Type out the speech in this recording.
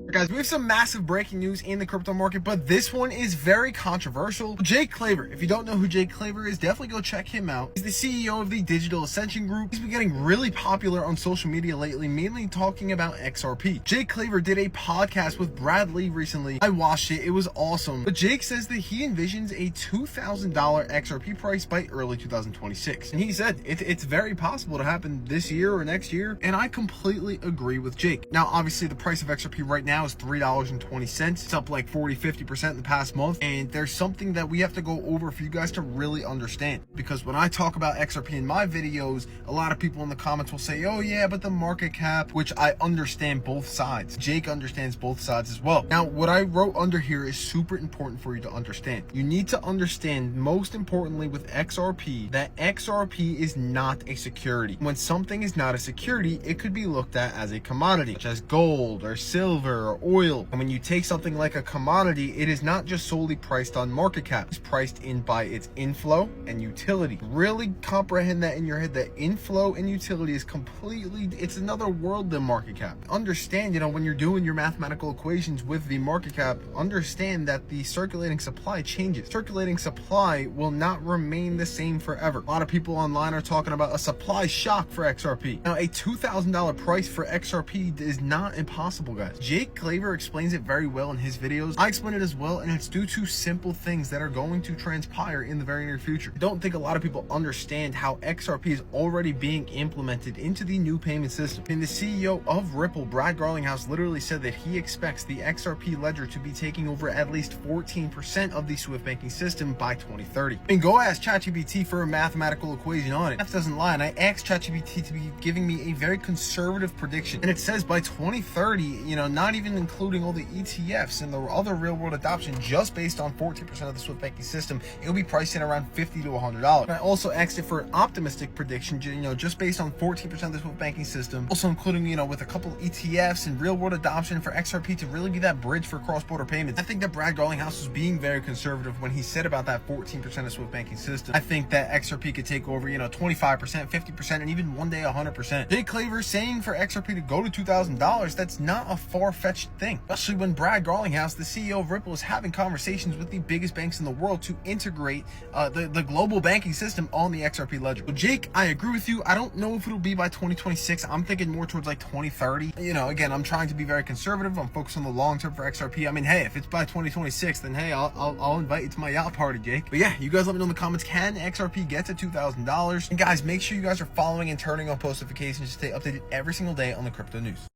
Guys, we have some massive breaking news in the crypto market, but this one is very controversial. Jake Claver, if you don't know who Jake Claver is, definitely go check him out. He's the CEO of the Digital Ascension Group. He's been getting really popular on social media lately, mainly talking about XRP. Jake Claver did a podcast with Brad Lee recently. I watched it. It was awesome. But Jake says that he envisions a $2,000 XRP price by early 2026. And he said it's very possible to happen this year or next year. And I completely agree with Jake. Now, obviously, the price of XRP right now is $3.20. It's up like 40-50% in the past month, and there's something that we have to go over for you guys to really understand, because when I talk about XRP in my videos, a lot of people in the comments will say, oh yeah, but the market cap, which I understand both sides. Jake understands both sides as well. Now, what I wrote under here is super important for you to understand. You need to understand, most importantly with XRP, that XRP is not a security. When something is not a security, it could be looked at as a commodity, such as gold or silver or oil. And when you take something like a commodity, it is not just solely priced on market cap. It's priced in by its inflow and utility. Really comprehend that in your head, that inflow and utility is completely, it's another world than market cap. Understand, when you're doing your mathematical equations with the market cap, understand that the circulating supply changes. Circulating supply will not remain the same forever. A lot of people online are talking about a supply shock for XRP. Now, a $2,000 price for XRP is not impossible, guys. Jake Claver explains it very well in his videos. I explain it as well, and it's due to simple things that are going to transpire in the very near future. I don't think a lot of people understand how XRP is already being implemented into the new payment system. And the CEO of Ripple, Brad Garlinghouse, literally said that he expects the XRP ledger to be taking over at least 14% of the Swift banking system by 2030. And go ask ChatGPT for a mathematical equation on it. Math doesn't lie, and I asked ChatGPT to be giving me a very conservative prediction, and it says by 2030, not even including all the ETFs and the other real world adoption, just based on 14% of the Swift banking system, it'll be priced in around $50 to $100. And I also asked it for an optimistic prediction, just based on 14% of the Swift banking system, also including, with a couple ETFs and real world adoption for XRP to really be that bridge for cross-border payments. I think that Brad Garlinghouse was being very conservative when he said about that 14% of Swift banking system. I think that XRP could take over, 25%, 50%, and even one day 100%. Jake Claver saying for XRP to go to $2,000, that's not a far-fetched thing, especially when Brad Garlinghouse, the CEO of Ripple, is having conversations with the biggest banks in the world to integrate the global banking system on the XRP ledger. So Jake, I agree with you. I don't know if it'll be by 2026. I'm thinking more towards like 2030. Again, I'm trying to be very conservative. I'm focused on the long term for XRP. I mean, hey, if it's by 2026, then hey, I'll invite you to my yacht party, Jake. But yeah, you guys let me know in the comments, can XRP get to $2,000? And guys, make sure you guys are following and turning on post notifications to stay updated every single day on the crypto news.